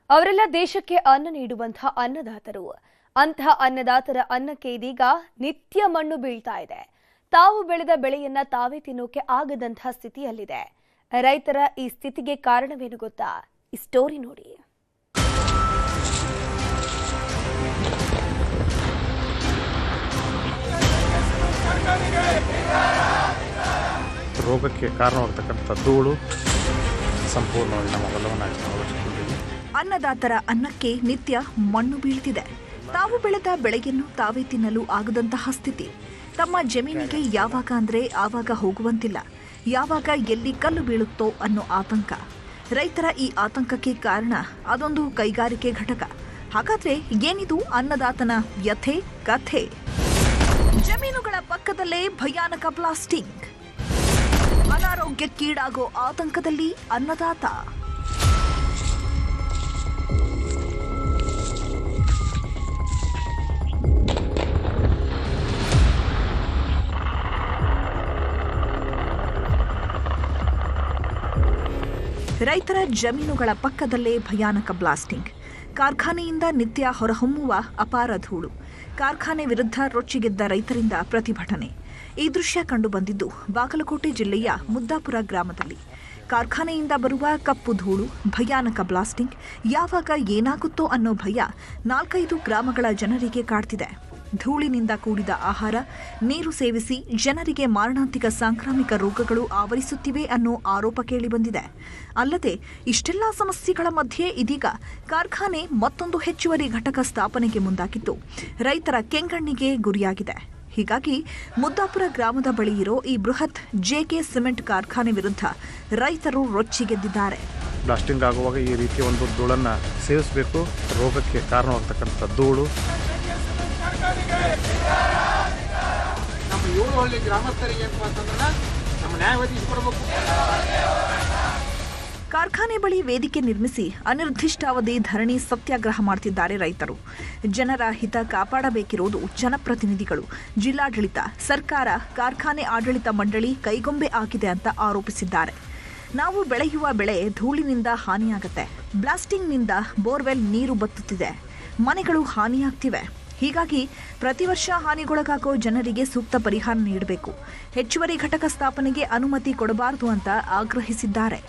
ಅವರೆಲ್ಲ ದೇಶಕ್ಕೆ ಅನ್ನ ನೀಡುವಂತಹ ಅನ್ನದಾತರು. ಅಂತಹ ಅನ್ನದಾತರ ಅನ್ನಕ್ಕೆ ಇದೀಗ ನಿತ್ಯ ಮಣ್ಣು ಬೀಳ್ತಾ ಇದೆ. ತಾವು ಬೆಳೆದ ಬೆಳೆಯನ್ನ ತಾವೇ ತಿನ್ನೋಕೆ ಆಗದಂತಹ ಸ್ಥಿತಿಯಲ್ಲಿದೆ. ರೈತರ ಈ ಸ್ಥಿತಿಗೆ ಕಾರಣವೇನು ಗೊತ್ತಾ? ಈ ಸ್ಟೋರಿ ನೋಡಿ. ರೋಗಕ್ಕೆ ಕಾರಣವಾಗತಕ್ಕಂಥ ಧೂಳು ಸಂಪೂರ್ಣವಾಗಿ ನಮ್ಮ ಹೊಲವನ್ನು ಅವಲಂಬಿಸಿಕೊಂಡಿದೆ. ಅನ್ನದಾತರ ಅನ್ನಕ್ಕೆ ನಿತ್ಯ ಮಣ್ಣು ಬೀಳ್ತಿದೆ. ತಾವು ಬೆಳೆದ ಬೆಳೆಯನ್ನು ತಾವೇ ತಿನ್ನಲು ಆಗದಂತಹ ಸ್ಥಿತಿ. ತಮ್ಮ ಜಮೀನಿಗೆ ಯಾವಾಗ ಅಂದ್ರೆ ಆವಾಗ ಹೋಗುವಂತಿಲ್ಲ. ಯಾವಾಗ ಎಲ್ಲಿ ಕಲ್ಲು ಬೀಳುತ್ತೋ ಅನ್ನೋ ಆತಂಕ. ರೈತರ ಈ ಆತಂಕಕ್ಕೆ ಕಾರಣ ಅದೊಂದು ಕೈಗಾರಿಕೆ ಘಟಕ. ಹಾಗಾದ್ರೆ ಏನಿದು ಅನ್ನದಾತನ ವ್ಯಥೆ ಕಥೆ? ಜಮೀನುಗಳ ಪಕ್ಕದಲ್ಲೇ ಭಯಾನಕ ಬ್ಲಾಸ್ಟಿಂಗ್. ಅನಾರೋಗ್ಯಕ್ಕೀಡಾಗೋ ಆತಂಕದಲ್ಲಿ ಅನ್ನದಾತ. ರೈತರ ಜಮೀನುಗಳ ಪಕ್ಕದಲ್ಲೇ ಭಯಾನಕ ಬ್ಲಾಸ್ಟಿಂಗ್. ಕಾರ್ಖಾನೆಯಿಂದ ನಿತ್ಯ ಹೊರಹೊಮ್ಮುವ ಅಪಾರ ಧೂಳು. ಕಾರ್ಖಾನೆ ವಿರುದ್ಧ ರೊಚ್ಚಿಗೆದ್ದ ರೈತರಿಂದ ಪ್ರತಿಭಟನೆ. ಈ ದೃಶ್ಯ ಕಂಡುಬಂದಿದ್ದು ಬಾಗಲಕೋಟೆ ಜಿಲ್ಲೆಯ ಮುದ್ದಾಪುರ ಗ್ರಾಮದಲ್ಲಿ. ಕಾರ್ಖಾನೆಯಿಂದ ಬರುವ ಕಪ್ಪು ಧೂಳು, ಭಯಾನಕ ಬ್ಲಾಸ್ಟಿಂಗ್. ಯಾವಾಗ ಏನಾಗುತ್ತೋ ಅನ್ನೋ ಭಯ 4-5 ಗ್ರಾಮಗಳ ಜನರಿಗೆ ಕಾಡ್ತಿದೆ. ಧೂಳಿನಿಂದ ಕೂಡಿದ ಆಹಾರ, ನೀರು ಸೇವಿಸಿ ಜನರಿಗೆ ಮಾರಣಾಂತಿಕ ಸಾಂಕ್ರಾಮಿಕ ರೋಗಗಳು ಆವರಿಸುತ್ತಿವೆ ಅನ್ನೋ ಆರೋಪ ಕೇಳಿಬಂದಿದೆ. ಅಲ್ಲದೆ ಇಷ್ಟೆಲ್ಲಾ ಸಮಸ್ಯೆಗಳ ಮಧ್ಯೆ ಇದೀಗ ಕಾರ್ಖಾನೆ ಮತ್ತೊಂದು ಹೆಚ್ಚುವರಿ ಘಟಕ ಸ್ಥಾಪನೆಗೆ ಮುಂದಾಗಿದ್ದು ರೈತರ ಕೆಂಗಣ್ಣಿಗೆ ಗುರಿಯಾಗಿದೆ. ಹೀಗಾಗಿ ಮುದ್ದಾಪುರ ಗ್ರಾಮದ ಬಳಿ ಇರೋ ಈ ಬೃಹತ್ ಜೆಕೆ ಸಿಮೆಂಟ್ ಕಾರ್ಖಾನೆ ವಿರುದ್ಧ ರೈತರು ರೊಚ್ಚಿಗೆದ್ದಿದ್ದಾರೆ. ಬ್ಲಾಸ್ಟಿಂಗ್ ಆಗುವಾಗ ಈ ರೀತಿಯ ಒಂದು ಧೂಳನ್ನು ಸೇವಿಸಬೇಕು. ರೋಗಕ್ಕೆ ಕಾರಣವಾಗತಕ್ಕಂಥ ಧೂಳು ನಮ್ಮ 7 ಹಳ್ಳಿ ಗ್ರಾಮಸ್ಥರಿಗೆ ಏನಪ್ಪ ಅಂತಂದ್ರೆ ನಮ್ಮ ನ್ಯಾಯ ಒದಗಿಸಿಕೊಡಬೇಕು. ಕಾರ್ಖಾನೆ ಬಳಿ ವೇದಿಕೆ ನಿರ್ಮಿಸಿ ಅನಿರ್ದಿಷ್ಟಾವಧಿ ಧರಣಿ ಸತ್ಯಾಗ್ರಹ ಮಾಡ್ತಿದ್ದಾರೆ ರೈತರು. ಜನರ ಹಿತ ಕಾಪಾಡಬೇಕಿರುವುದು ಜನಪ್ರತಿನಿಧಿಗಳು, ಜಿಲ್ಲಾಡಳಿತ, ಸರ್ಕಾರ, ಕಾರ್ಖಾನೆ ಆಡಳಿತ ಮಂಡಳಿ ಕೈಗೊಂಬೆ ಆಗಿದೆ ಅಂತ ಆರೋಪಿಸಿದ್ದಾರೆ. ನಾವು ಬೆಳೆಯುವ ಬೆಳೆ ಧೂಳಿನಿಂದ ಹಾನಿಯಾಗುತ್ತೆ. ಬ್ಲಾಸ್ಟಿಂಗ್ನಿಂದ ಬೋರ್ವೆಲ್ ನೀರು ಬತ್ತುತ್ತಿದೆ. ಮನೆಗಳು ಹಾನಿಯಾಗ್ತಿವೆ. ಹೀಗಾಗಿ ಪ್ರತಿ ವರ್ಷ ಹಾನಿಗೊಳಗಾಗೋ ಜನರಿಗೆ ಸೂಕ್ತ ಪರಿಹಾರ ನೀಡಬೇಕು. ಹೆಚ್ಚುವರಿ ಘಟಕ ಸ್ಥಾಪನೆಗೆ ಅನುಮತಿ ಕೊಡಬಾರದು ಅಂತ ಆಗ್ರಹಿಸಿದ್ದಾರೆ.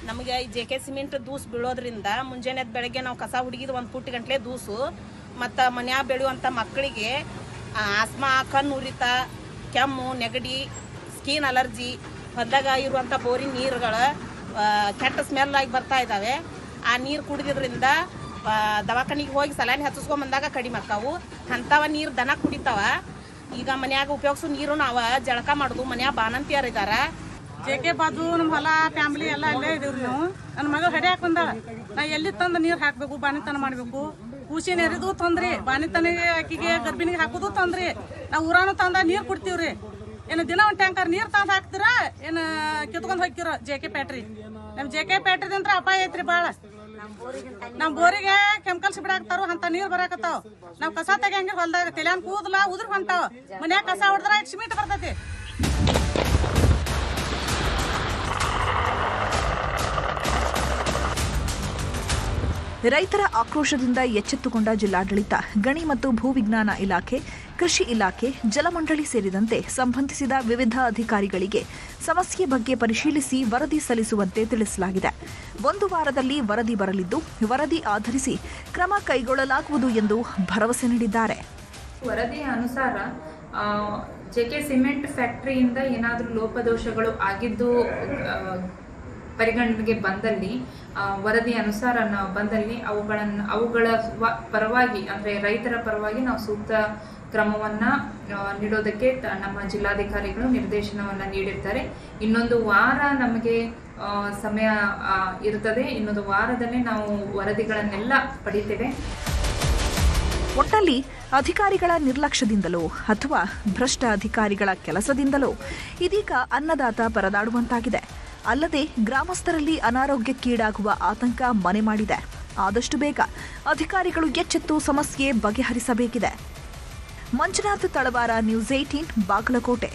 ನಮಗೆ ಈ ಜೆಕೆ ಸಿಮೆಂಟ್ ದೂಸು ಬೀಳೋದ್ರಿಂದ ಮುಂಜಾನೆ ಬೆಳಗ್ಗೆ ನಾವು ಕಸ ಹುಡುಗಿದ 1 ಫುಟ್ ಗಂಟ್ಲೆ ದೂಸು ಮತ್ತು ಮನ್ಯಾಗ ಬೆಳೆಯುವಂಥ ಮಕ್ಕಳಿಗೆ ಆಸ್ಮಾ, ಕಣ್ಣು ಉರಿತ, ಕೆಮ್ಮು, ನೆಗಡಿ, ಸ್ಕಿನ್ ಅಲರ್ಜಿ, ಹೊಲದಾಗ ಇರುವಂಥ ಬೋರಿನ ನೀರುಗಳು ಕೆಟ್ಟ ಸ್ಮೆಲ್ ಆಗಿ ಬರ್ತಾ ಇದ್ದಾವೆ. ಆ ನೀರು ಕುಡಿದ್ರಿಂದ ದವಾಖಾನಿಗೆ ಹೋಗಿ ಸಲಾನಿ ಹಚ್ಚಿಸ್ಕೊಂಬಂದಾಗ ಕಡಿಮೆ ಆಕ್ಕಾವು. ಅಂಥವ ನೀರು ದನ ಕುಡಿತಾವ. ಈಗ ಮನ್ಯಾಗ ಉಪಯೋಗಿಸೋ ನೀರು ನಾವು ಜಳಕ ಮಾಡೋದು. ಮನ್ಯಾಗ ಬಾಣಂತಿಯರಿದ್ದಾರೆ. ಜೆಕೆ ಬಾಜು ನಮ್ಮ ಹೊಲ ಫ್ಯಾಮಿಲಿ ಎಲ್ಲ ಅಲ್ಲೇ ಇದೀವ್ರಿ ನಾವು. ನನ್ನ ಮಗಳು ಹಡಿ ಹಾಕೊಂಡ ನಾ ಎಲ್ಲಿ ತಂದು ನೀರು ಹಾಕಬೇಕು, ಬಾಣಿತನ ಮಾಡಬೇಕು. ಕೂಸಿ ನೆರೆದು ತೊಂದ್ರಿ, ಬಾಣಿತನಿಗೆ ಆಕಿಗೆ ಗರ್ಭಿಣಿಗೆ ಹಾಕೋದು ತೊಂದ್ರಿ. ನಾವು ಊರಾನು ತಂದ ನೀರು ಕುಡ್ತೀವ್ರಿ. ಏನು ದಿನ ಒಂದು ಟ್ಯಾಂಕರ್ ನೀರು ತಂದು ಹಾಕ್ತೀರಾ ಏನು ಕಿತ್ಕೊಂಡು ಹೋಗ್ತಿರೋ ಜೆಕೆ ಫ್ಯಾಕ್ಟ್ರಿ. ನಮ್ಮ ಜೆಕೆ ಫ್ಯಾಕ್ಟ್ರಿದಂತ್ರ ಅಪಾಯ ಐತ್ರಿ ಭಾಳ. ನಮ್ಮ ಬೋರಿಗೆ ಕೆಮಿಕಲ್ಸ್ ಬಿಡಾಕ್ತಾರ, ಅಂತ ನೀರು ಬರಾಕತ್ತಾವ. ನಾವು ಕಸ ತೆಗಿಯಂಗೆ ಹೊಲ್ದಾಗ ತೆಲ್ಯಾನ್ ಕೂದಲ ಉದ್ರ ಹೊಂಟಾವ. ಮನ್ಯಾಗ ಕಸ ಹೊಡೆದ್ರ ಸಿಮೆಂಟ್ ಬರ್ತೈತಿ. ರೈತರ ಆಕ್ರೋಶದಿಂದ ಎಚ್ಚೆತ್ತುಕೊಂಡ ಜಿಲ್ಲಾಡಳಿತ, ಗಣಿ ಮತ್ತು ಭೂವಿಜ್ಞಾನ ಇಲಾಖೆ, ಕೃಷಿ ಇಲಾಖೆ, ಜಲಮಂಡಳಿ ಸೇರಿದಂತೆ ಸಂಬಂಧಿಸಿದ ವಿವಿಧ ಅಧಿಕಾರಿಗಳಿಗೆ ಸಮಸ್ಯೆ ಬಗ್ಗೆ ಪರಿಶೀಲಿಸಿ ವರದಿ ಸಲ್ಲಿಸುವಂತೆ ತಿಳಿಸಲಾಗಿದೆ. 1 ವಾರದಲ್ಲಿ ವರದಿ ಬರಲಿದ್ದು ವರದಿ ಆಧರಿಸಿ ಕ್ರಮ ಕೈಗೊಳ್ಳಲಾಗುವುದು ಎಂದು ಭರವಸೆ ನೀಡಿದ್ದಾರೆ. ವರದಿಯ ಅನುಸಾರ ಜೆಕೆ ಸಿಮೆಂಟ್ ಫ್ಯಾಕ್ಟರಿಯಿಂದ ಏನಾದರೂ ಲೋಪದೋಷಗಳು ಆಗಿದ್ದು ಪರಿಗಣನೆಗೆ ಬಂದಲ್ಲಿ, ವರದಿ ಅನುಸಾರ ಬಂದಲ್ಲಿ ಅವುಗಳ ಪರವಾಗಿ ಅಂದರೆ ರೈತರ ಪರವಾಗಿ ನಾವು ಸೂಕ್ತ ಕ್ರಮವನ್ನು ನೀಡೋದಕ್ಕೆ ನಮ್ಮ ಜಿಲ್ಲಾಧಿಕಾರಿಗಳು ನಿರ್ದೇಶನವನ್ನು ನೀಡಿರ್ತಾರೆ. ಇನ್ನೊಂದು ವಾರ ನಮಗೆ ಸಮಯ ಇರುತ್ತದೆ. ಇನ್ನೊಂದು ವಾರದಲ್ಲೇ ನಾವು ವರದಿಗಳನ್ನೆಲ್ಲ ಪಡಿತೇವೆ. ಒಟ್ಟಲ್ಲಿ ಅಧಿಕಾರಿಗಳ ನಿರ್ಲಕ್ಷ್ಯದಿಂದಲೋ ಅಥವಾ ಭ್ರಷ್ಟ ಅಧಿಕಾರಿಗಳ ಕೆಲಸದಿಂದಲೋ ಇದೀಗ ಅನ್ನದಾತ ಪರದಾಡುವಂತಾಗಿದೆ. ಅಲ್ಲದೆ ಗ್ರಾಮಸ್ಥರಲ್ಲಿ ಅನಾರೋಗ್ಯಕ್ಕೀಡಾಗುವ ಆತಂಕ ಮನೆ ಮಾಡಿದೆ. ಆದಷ್ಟು ಬೇಗ ಅಧಿಕಾರಿಗಳು ಎಚ್ಚೆತ್ತು ಸಮಸ್ಯೆ ಬಗೆಹರಿಸಬೇಕಿದೆ. ಮಂಜುನಾಥ್ ತಳವಾರ, ನ್ಯೂಸ್ 18, ಬಾಗಲಕೋಟೆ.